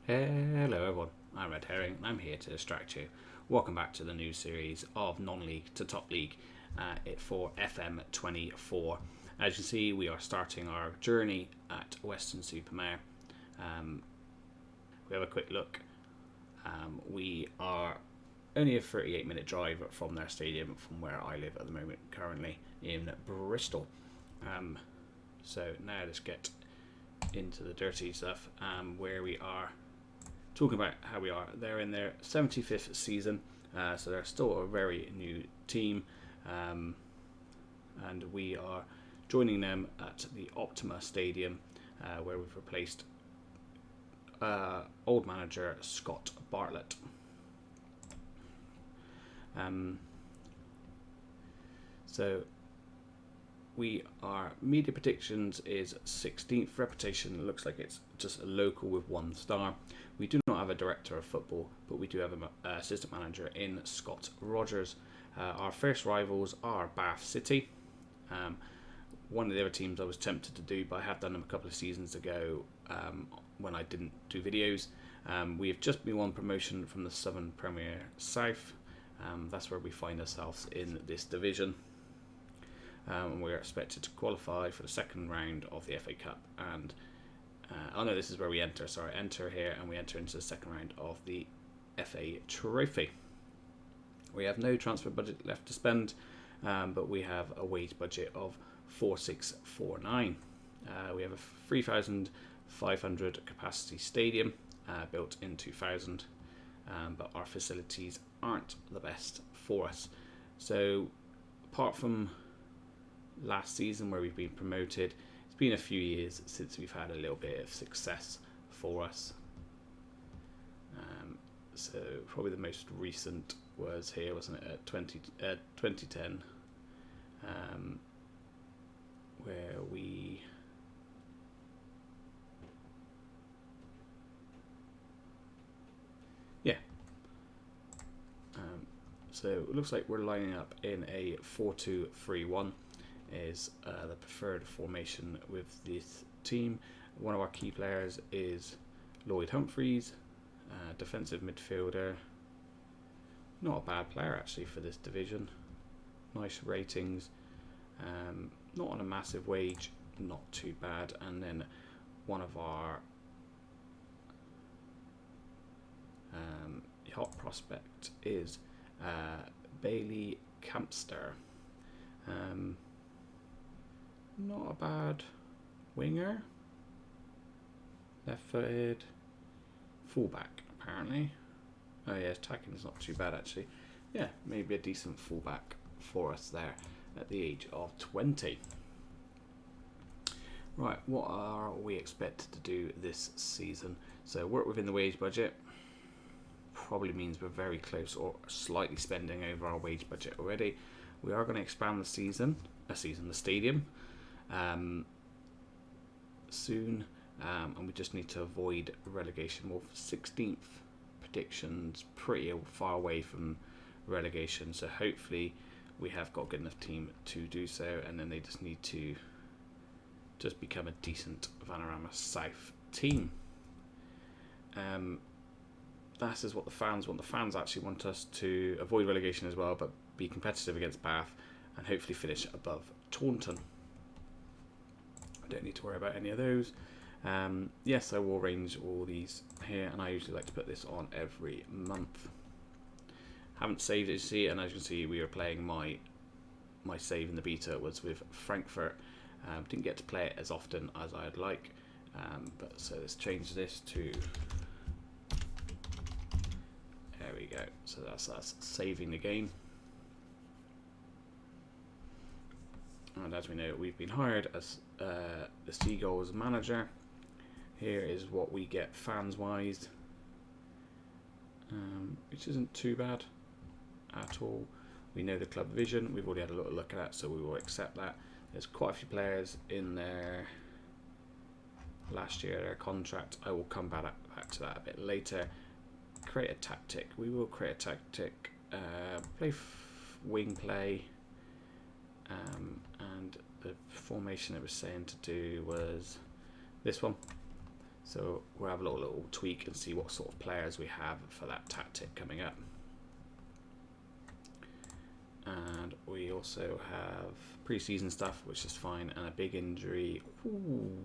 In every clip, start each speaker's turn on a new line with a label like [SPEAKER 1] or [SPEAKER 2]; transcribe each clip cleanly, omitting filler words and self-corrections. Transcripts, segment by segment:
[SPEAKER 1] Hello everyone, I'm Red Herring and I'm here to distract you. Welcome back to the new series of non-league to top league for FM24. As you can see, we are starting our journey at Weston-Super-Mare. We have a quick look. We are only a 38-minute drive from their stadium from where I live at the moment, currently in Bristol. So now let's get into the dirty stuff, where we are talking about how we are. They're in their 75th season, so they're still a very new team, and we are joining them at the Optima Stadium, where we've replaced old manager Scott Bartlett. So we are media predictions is 16th. Reputation looks like it's just a local with 1 star. We do not have a director of football, but we do have an assistant manager in Scott Rogers. Our first rivals are Bath City. One of the other teams I was tempted to do, but I have done them a couple of seasons ago when I didn't do videos. We have just been one promotion from the Southern Premier South. That's where we find ourselves in this division. And we're expected to qualify for the second round of the FA Cup, and this is where we enter. Sorry, enter here, and we enter into the second round of the FA Trophy. We have no transfer budget left to spend, but we have a wage budget of 4649. We have a 3,500 capacity stadium built in 2000, but our facilities aren't the best for us. So apart from last season where we've been promoted, it's been a few years since we've had a little bit of success for us. So probably the most recent was here, wasn't it, at 2010, where we so it looks like we're lining up in a 4-2-3-1 is the preferred formation with this team. One of our key players is Lloyd Humphreys, defensive midfielder. Not a bad player actually for this division. Nice ratings. Not on a massive wage, not too bad. And then one of our hot prospect is Bailey Campster. Not a bad winger, left-footed, fullback apparently. Oh yeah, attacking is not too bad actually. Yeah, maybe a decent fullback for us there at the age of 20. Right, what are we expected to do this season? So work within the wage budget. Probably means we're very close or slightly spending over our wage budget already. We are going to expand the stadium soon, and we just need to avoid relegation. Well, 16th predictions pretty far away from relegation, so hopefully we have got a good enough team to do so, and then they just need to just become a decent Vanarama South team. That is what the fans want. The fans actually want us to avoid relegation as well, but be competitive against Bath and hopefully finish above Taunton. I don't need to worry about any of those. Yes, I will arrange all these here, and I usually like to put this on every month. Haven't saved it, you see, and as you can see, we are playing my save in the beta was with Frankfurt. Didn't get to play it as often as I'd like, but so let's change this to. There we go. So that's us saving the game. And as we know, we've been hired as the Seagulls manager. Here is what we get fans-wise, which isn't too bad at all. We know the club vision. We've already had a little look at that, so we will accept that. There's quite a few players in there last year, their contract. I will come back to that a bit later. Create a tactic. We will create a tactic. Play wing play. And the formation it was saying to do was this one. So we'll have a little tweak and see what sort of players we have for that tactic coming up. And we also have pre-season stuff, which is fine, and a big injury. Ooh.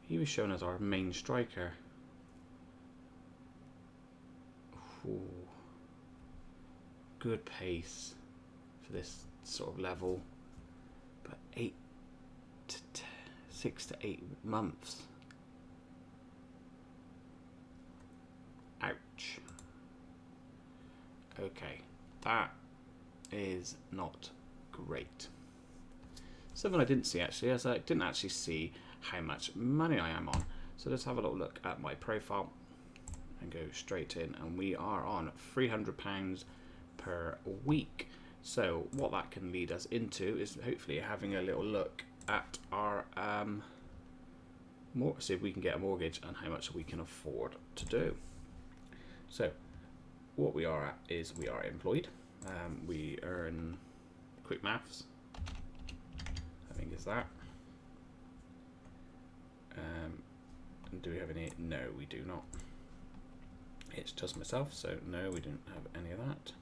[SPEAKER 1] He was shown as our main striker. Ooh. Good pace for this sort of level, but 6 to 8 months. Ouch. Okay, that is not great. Something I didn't see actually, as I didn't actually see how much money I am on. So let's have a little look at my profile and go straight in, and we are on £300 per week. So what that can lead us into is hopefully having a little look at our see if we can get a mortgage and how much we can afford to do. So what we are at is we are employed. We earn, quick maths, I think is that. And do we have any? No, we do not. It's just myself, so no, we don't have any of that.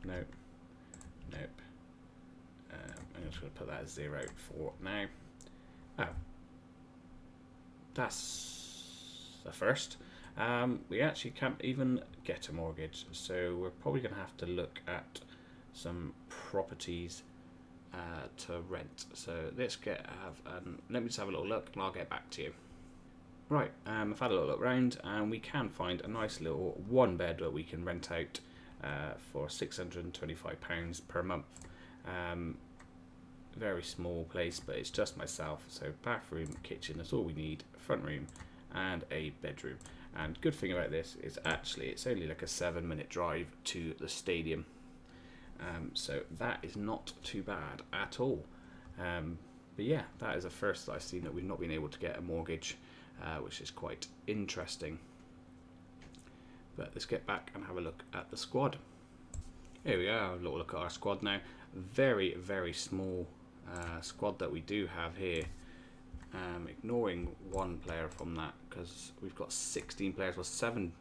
[SPEAKER 1] Nope. Nope. I'm just going to put that as 0 for now. Oh, that's the first. We actually can't even get a mortgage, so we're probably going to have to look at some properties to rent. So let's let me just have a little look, and I'll get back to you. Right, I've had a little look around, and we can find a nice little one bed that we can rent out for £625 per month. Very small place, but it's just myself. So bathroom, kitchen, that's all we need. Front room and a bedroom. And good thing about this is actually it's only like a 7-minute drive to the stadium. So that is not too bad at all. But yeah, that is the first that I've seen that we've not been able to get a mortgage, which is quite interesting. But let's get back and have a look at the squad. Here we are, a little look at our squad now. Very, very small squad that we do have here. Ignoring one player from that, because we've got 16 players, well 7,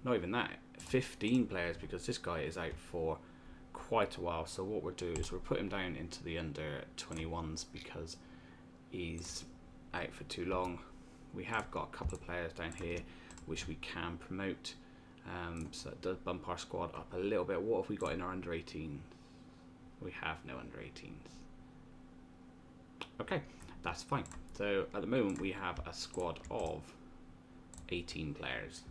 [SPEAKER 1] not even that, 15 players, because this guy is out for quite a while. So what we'll do is we'll put him down into the under 21s because he's out for too long. We have got a couple of players down here which we can promote, so it does bump our squad up a little bit. What have we got in our under 18s? We have no under 18s. Okay, that's fine. So at the moment we have a squad of 18 players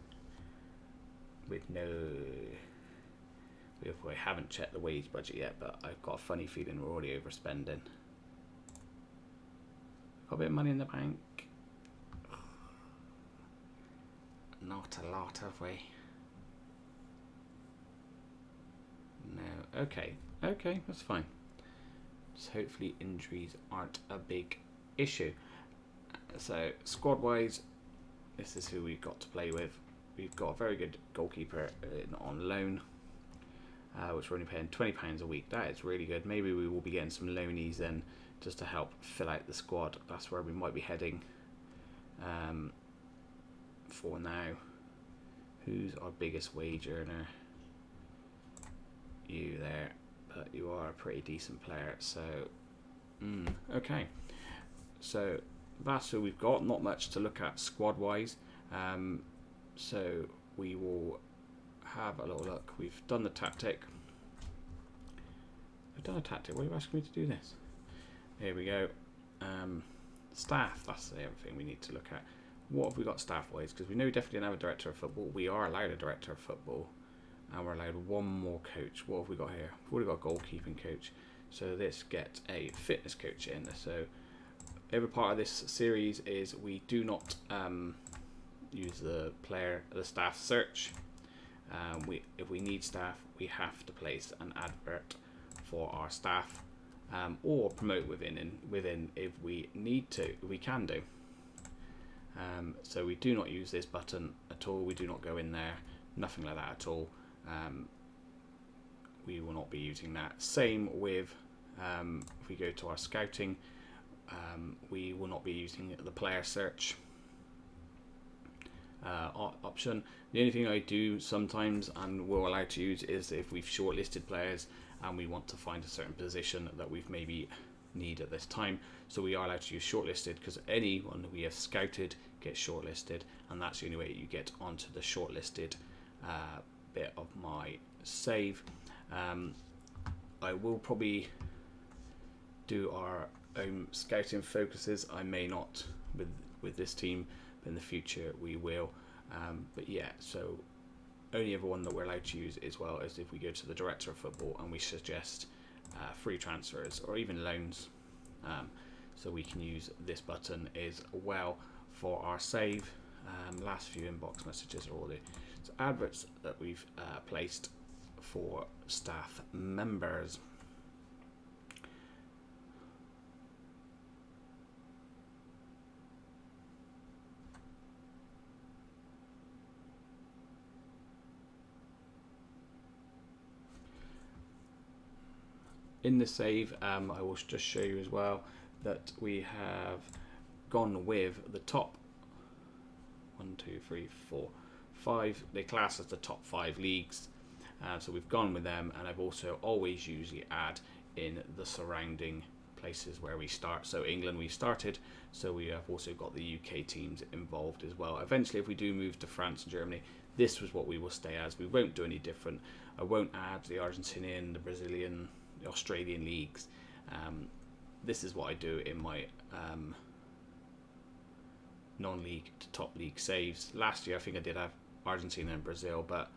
[SPEAKER 1] with no... We haven't checked the wage budget yet, but I've got a funny feeling we're already overspending. Got a bit of money in the bank. Not a lot, have we? No. Okay, that's fine. So hopefully injuries aren't a big issue. So squad wise, this is who we've got to play with. We've got a very good goalkeeper on loan, which we're only paying £20 a week. That is really good. Maybe we will be getting some loanies then, just to help fill out the squad. That's where we might be heading for now. Who's our biggest wage earner? You there, but you are a pretty decent player. So okay, so that's who we've got. Not much to look at squad wise. So we will have a little look. We've done the tactic. I've done a tactic. Why are you asking me to do this? Here we go. Staff, that's the other thing we need to look at. What have we got staff wise? Because we know we definitely don't have a director of football. We are allowed a director of football, and we're allowed one more coach. What have we got here? We've already got a goalkeeping coach. So let's get a fitness coach in. So every part of this series is we do not use the staff search. If we need staff, we have to place an advert for our staff, or promote within if we need to. We can do. So we do not use this button at all. We do not go in there. Nothing like that at all. We will not be using that. Same with if we go to our scouting, we will not be using the player search option. The only thing I do sometimes and we're allowed to use is if we've shortlisted players and we want to find a certain position that we've maybe need at this time. So we are allowed to use shortlisted because anyone we have scouted gets shortlisted, and that's the only way you get onto the shortlisted bit of my save. I will probably do our own scouting focuses. I may not with this team, but in the future we will. But yeah, so only other one that we're allowed to use as well as if we go to the director of football and we suggest free transfers or even loans. So we can use this button as well for our save. Last few inbox messages are all the adverts that we've placed for staff members. In the save, I will just show you as well that we have gone with the top 1, 2, 3, 4, 5. They class as the top 5 leagues. So we've gone with them, and I've also always usually add in the surrounding places where we start. So England we started, so we have also got the UK teams involved as well. Eventually, if we do move to France and Germany, this was what we will stay as. We won't do any different. I won't add the Argentinian, the Brazilian, the Australian leagues. This is what I do in my non-league to top league saves. Last year I think I did have Argentina and Brazil, but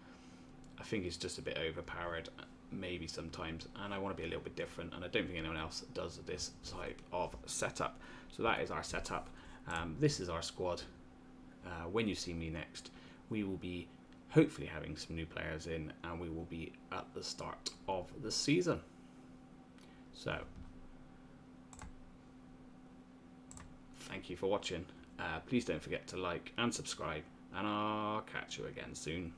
[SPEAKER 1] I think it's just a bit overpowered maybe sometimes, and I want to be a little bit different, and I don't think anyone else does this type of setup. So that is our setup. This is our squad. When you see me next, we will be hopefully having some new players in, and we will be at the start of the season. So thank you for watching. Please don't forget to like and subscribe, and I'll catch you again soon.